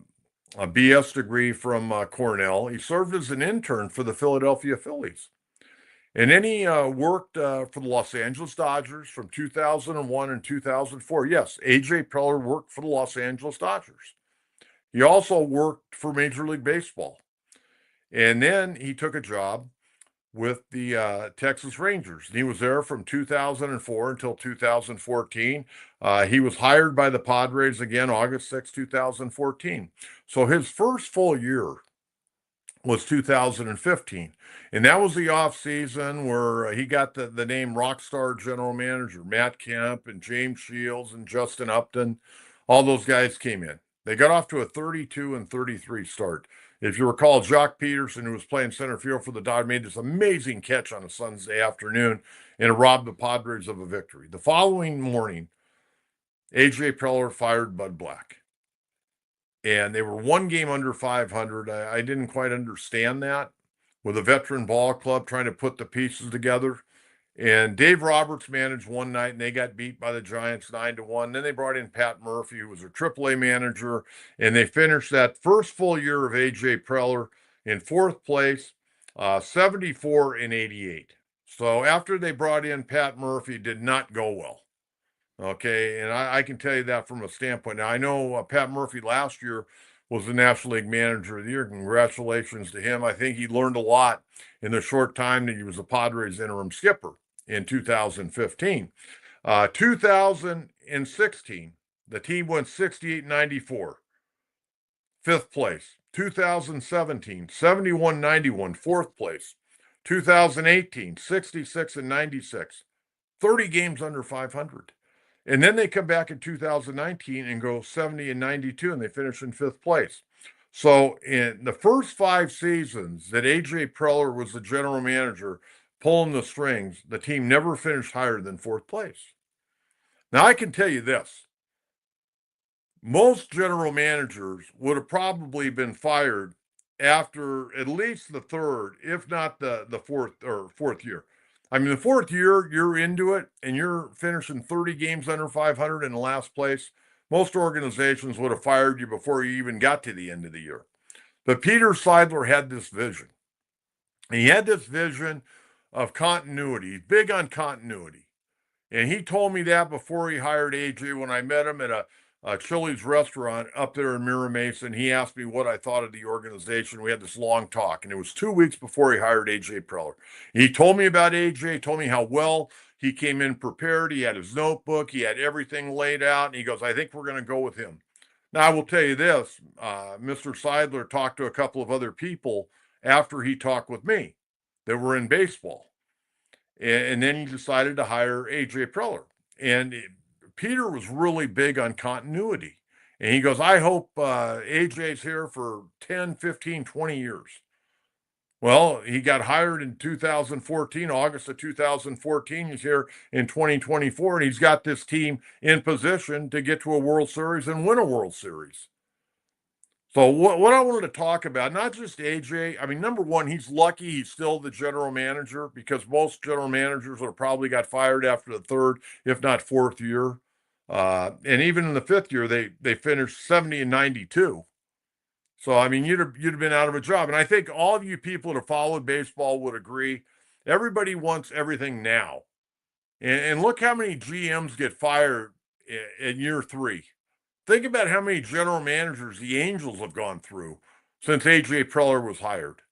[SPEAKER 1] BS degree from Cornell. He served as an intern for the Philadelphia Phillies. And then he worked for the Los Angeles Dodgers from 2001 and 2004. Yes, AJ Preller worked for the Los Angeles Dodgers. He also worked for Major League Baseball. And then he took a job with the Texas Rangers. He was there from 2004 until 2014. He was hired by the Padres again August 6, 2014. So his first full year was 2015. And that was the offseason where he got the name Rockstar General Manager. Matt Kemp and James Shields and Justin Upton, all those guys came in. They got off to a 32-33 start. If you recall, Jock Peterson, who was playing center field for the Dodgers, made this amazing catch on a Sunday afternoon and it robbed the Padres of a victory. The following morning, AJ Preller fired Bud Black. And they were one game under 500. I didn't quite understand that with a veteran ball club trying to put the pieces together. And Dave Roberts managed one night, and they got beat by the Giants 9-1. Then they brought in Pat Murphy, who was a AAA manager, and they finished that first full year of AJ Preller in fourth place, 74-88. So after they brought in Pat Murphy, it did not go well. Okay, and I can tell you that from a standpoint. Now, I know Pat Murphy last year was the National League Manager of the Year. Congratulations to him. I think he learned a lot in the short time that he was the Padres interim skipper in 2015. 2016, the team went 68-94, fifth place. 2017, 71-91, fourth place. 2018, 66-96, 30 games under 500. And then they come back in 2019 and go 70-92, and they finish in fifth place. So in the first 5 seasons that AJ Preller was the general manager pulling the strings, the team never finished higher than fourth place. Now, I can tell you this. Most general managers would have probably been fired after at least the third, if not the fourth year. I mean, the fourth year, you're into it and you're finishing 30 games under 500 in the last place. Most organizations would have fired you before you even got to the end of the year. But Peter Seidler had this vision. He had this vision of continuity. He's big on continuity. And he told me that before he hired AJ when I met him at a Chili's restaurant up there in Mira Mesa. And he asked me what I thought of the organization. We had this long talk, and it was 2 weeks before he hired AJ Preller. He told me about AJ, told me how well he came in prepared. He had his notebook, he had everything laid out, and he goes, I think we're going to go with him. Now, I will tell you this, Mr. Seidler talked to a couple of other people after he talked with me that were in baseball. And then he decided to hire AJ Preller. And Peter was really big on continuity. And he goes, I hope AJ's here for 10, 15, 20 years. Well, he got hired in 2014, August of 2014. He's here in 2024, and he's got this team in position to get to a World Series and win a World Series. So what I wanted to talk about, not just AJ, I mean, number one, he's lucky he's still the general manager because most general managers would have probably got fired after the third, if not fourth year. And even in the fifth year, they finished 70-92. So, I mean, you'd have been out of a job. And I think all of you people that have followed baseball would agree. Everybody wants everything now. And look how many GMs get fired in year 3. Think about how many general managers the Angels have gone through since AJ Preller was hired.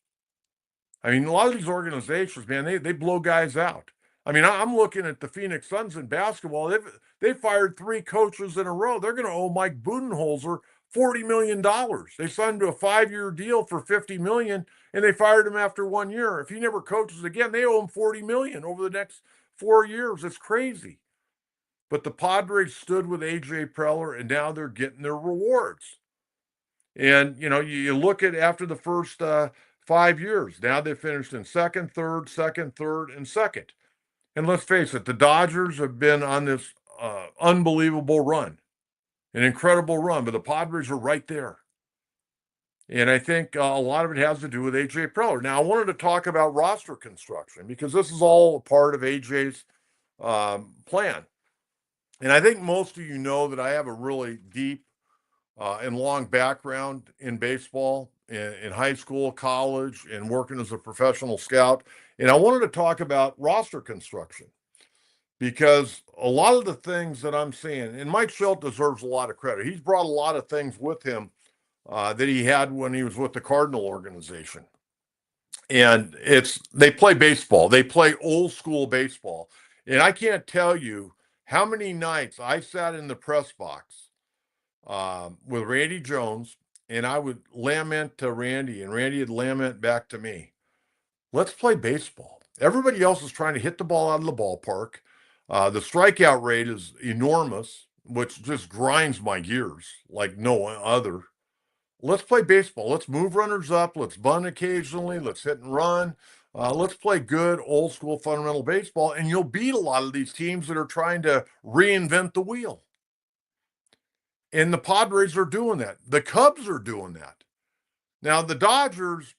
[SPEAKER 1] I mean, a lot of these organizations, man, they blow guys out. I mean, I'm looking at the Phoenix Suns in basketball. They fired 3 coaches in a row. They're going to owe Mike Budenholzer $40 million. They signed him to a 5-year deal for $50 million, and they fired him after 1 year. If he never coaches again, they owe him $40 million over the next 4 years. It's crazy. But the Padres stood with AJ Preller, and now they're getting their rewards. And, you look at after the first 5 years, now they finished in second, third, and second. And let's face it, the Dodgers have been on this unbelievable run, an incredible run, but the Padres are right there. And I think a lot of it has to do with AJ Preller. Now, I wanted to talk about roster construction because this is all a part of AJ's plan. And I think most of you know that I have a really deep and long background in baseball, in high school, college, and working as a professional scout. And I wanted to talk about roster construction because a lot of the things that I'm seeing, and Mike Schilt deserves a lot of credit. He's brought a lot of things with him that he had when he was with the Cardinal organization. And they play baseball. They play old school baseball. And I can't tell you how many nights I sat in the press box with Randy Jones, and I would lament to Randy, and Randy would lament back to me. Let's play baseball. Everybody else is trying to hit the ball out of the ballpark. The strikeout rate is enormous, which just grinds my gears like no other. Let's play baseball. Let's move runners up. Let's bunt occasionally. Let's hit and run. Let's play good old school fundamental baseball, and you'll beat a lot of these teams that are trying to reinvent the wheel. And the Padres are doing that. The Cubs are doing that. Now, the Dodgers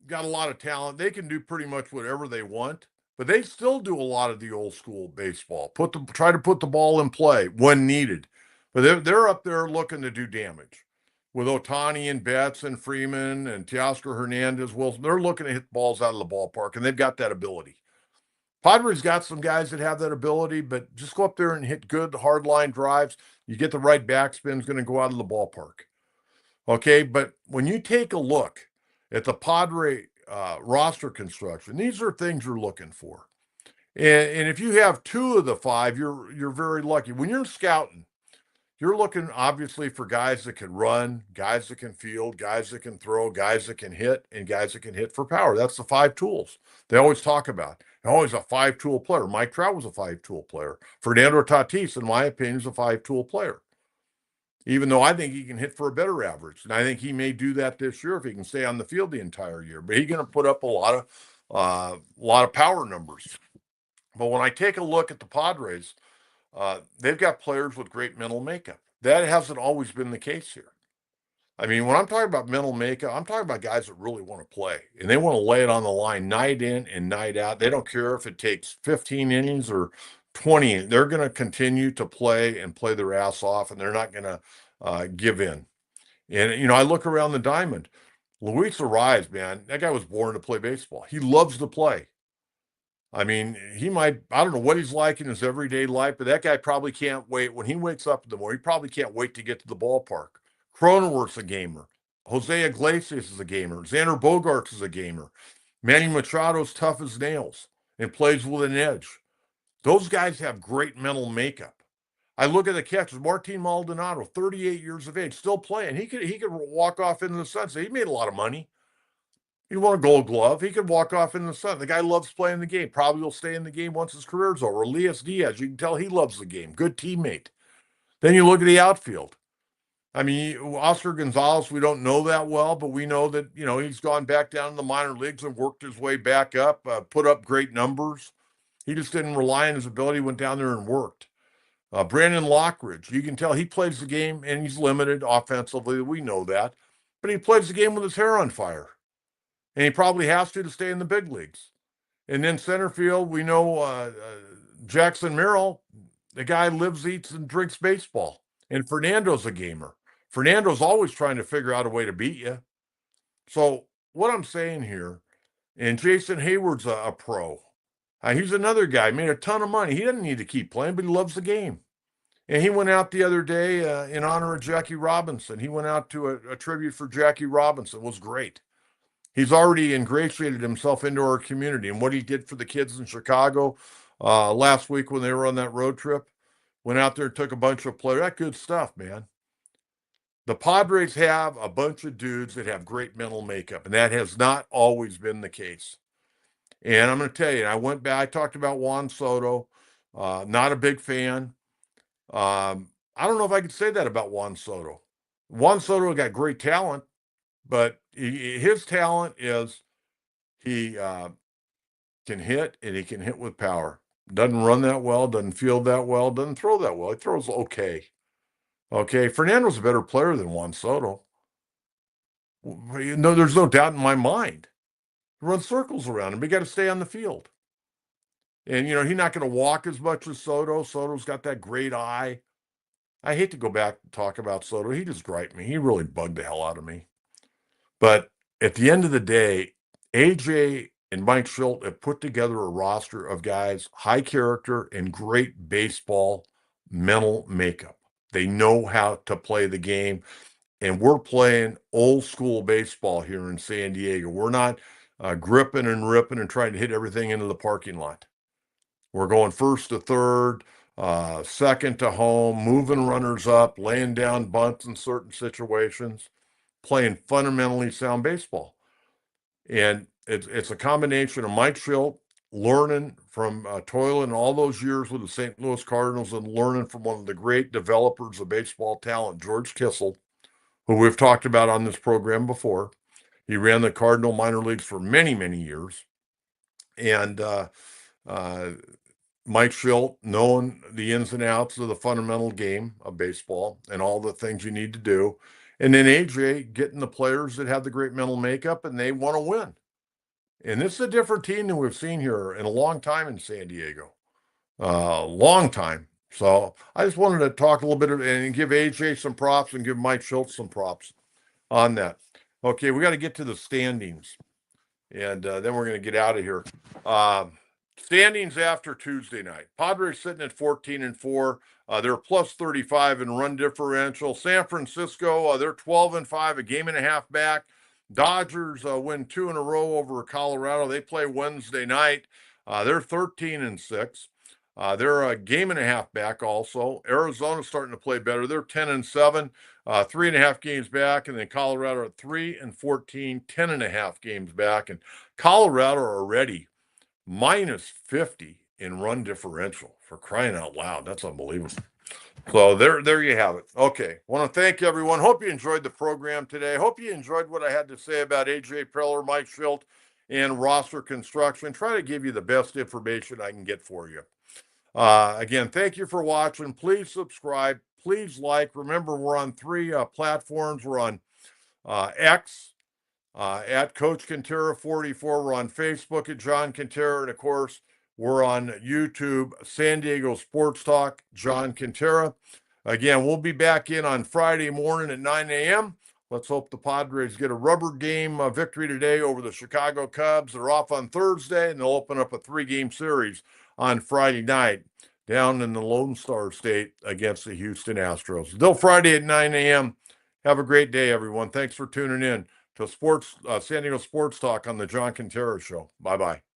[SPEAKER 1] got a lot of talent. They can do pretty much whatever they want, but they still do a lot of the old school baseball. Try to put the ball in play when needed. But they're up there looking to do damage. With Ohtani and Betts and Freeman and Teoscar Hernandez, Wilson, they're looking to hit balls out of the ballpark, and they've got that ability. Padres got some guys that have that ability, but just go up there and hit good hard line drives. You get the right backspin, it's going to go out of the ballpark. Okay, but when you take a look at the Padre roster construction, these are things you're looking for. And if you have two of the five, you're very lucky. When you're scouting, you're looking obviously for guys that can run, guys that can field, guys that can throw, guys that can hit, and guys that can hit for power. That's the five tools they always talk about. They're always a five-tool player. Mike Trout was a five-tool player. Fernando Tatis, in my opinion, is a five-tool player. Even though I think he can hit for a better average. And I think he may do that this year if he can stay on the field the entire year. But he's going to put up a lot of power numbers. But when I take a look at the Padres, they've got players with great mental makeup. That hasn't always been the case here. I mean, when I'm talking about mental makeup, I'm talking about guys that really want to play and they want to lay it on the line night in and night out. They don't care if it takes 15 innings or 20. They're going to continue to play and play their ass off, and they're not going to give in. And, I look around the diamond. Luis Ariz, man, that guy was born to play baseball. He loves to play. I mean, I don't know what he's like in his everyday life, but that guy probably can't wait. When he wakes up in the morning, he probably can't wait to get to the ballpark. Cronenworth's a gamer. Jose Iglesias is a gamer. Xander Bogaerts is a gamer. Manny Machado's tough as nails and plays with an edge. Those guys have great mental makeup. I look at the catchers. Martin Maldonado, 38 years of age, still playing. He could walk off into the sunset. He made a lot of money. He won a Gold Glove. He could walk off in the sun. The guy loves playing the game. Probably will stay in the game once his career's over. Elias Diaz, you can tell he loves the game. Good teammate. Then you look at the outfield. I mean, Oscar Gonzalez, we don't know that well, but we know that, he's gone back down in the minor leagues and worked his way back up, put up great numbers. He just didn't rely on his ability, went down there and worked. Brandon Lockridge, you can tell he plays the game and he's limited offensively. We know that. But he plays the game with his hair on fire. And he probably has to stay in the big leagues. And then Centerfield, we know Jackson Merrill, the guy lives, eats, and drinks baseball. And Fernando's a gamer. Fernando's always trying to figure out a way to beat you. So what I'm saying here, and Jason Hayward's a pro. He's another guy, made a ton of money. He doesn't need to keep playing, but he loves the game. And he went out the other day in honor of Jackie Robinson. He went out to a tribute for Jackie Robinson. It was great. He's already ingratiated himself into our community, and what he did for the kids in Chicago last week when they were on that road trip, went out there and took a bunch of players. That good stuff, man. The Padres have a bunch of dudes that have great mental makeup, and that has not always been the case. And I'm going to tell you, I went back, I talked about Juan Soto, not a big fan. I don't know if I could say that about Juan Soto. Juan Soto got great talent, but his talent is he can hit, and he can hit with power. Doesn't run that well, doesn't field that well, doesn't throw that well. He throws okay. Okay, Fernando's a better player than Juan Soto. No, there's no doubt in my mind. Run circles around him. He got to stay on the field. And, he's not going to walk as much as Soto. Soto's got that great eye. I hate to go back and talk about Soto. He just griped me. He really bugged the hell out of me. But at the end of the day, AJ and Mike Schultz have put together a roster of guys, high character and great baseball mental makeup. They know how to play the game. And we're playing old school baseball here in San Diego. We're not gripping and ripping and trying to hit everything into the parking lot. We're going first to third, second to home, moving runners up, laying down bunts in certain situations, playing fundamentally sound baseball. And it's a combination of Mike Schilt learning from toiling all those years with the St. Louis Cardinals and learning from one of the great developers of baseball talent, George Kissel, who we've talked about on this program before. He ran the Cardinal minor leagues for many, many years. And Mike Schilt knowing the ins and outs of the fundamental game of baseball and all the things you need to do. And then AJ getting the players that have the great mental makeup and they want to win. And this is a different team than we've seen here in a long time in San Diego. Long time. So I just wanted to talk a little bit and give AJ some props and give Mike Schultz some props on that. Okay, we got to get to the standings. And then we're going to get out of here. Standings after Tuesday night. Padres sitting at 14-4. They're plus 35 in run differential. San Francisco, they're 12-5, a game and a half back. Dodgers win 2 in a row over Colorado. They play Wednesday night. They're 13-6. They're a game and a half back also. Arizona's starting to play better. They're 10-7, 3.5 games back. And then Colorado at 3-14, 10.5 games back. And Colorado already minus 50 in run differential, for crying out loud. That's unbelievable. So there you have it. Okay. Want to thank everyone. Hope you enjoyed the program today. Hope you enjoyed what I had to say about AJ Preller, Mike Schilt, and roster construction. Try to give you the best information I can get for you. Again, thank you for watching. Please subscribe. Please like. Remember, we're on 3 platforms. We're on X at Coach Kentera 44. We're on Facebook at John Kentera. And of course, we're on YouTube, San Diego Sports Talk, John Kentera. Again, we'll be back in on Friday morning at 9 a.m. Let's hope the Padres get a rubber game victory today over the Chicago Cubs. They're off on Thursday, and they'll open up a 3-game series on Friday night down in the Lone Star State against the Houston Astros. Until Friday at 9 a.m., have a great day, everyone. Thanks for tuning in to San Diego Sports Talk on the John Kentera Show. Bye-bye.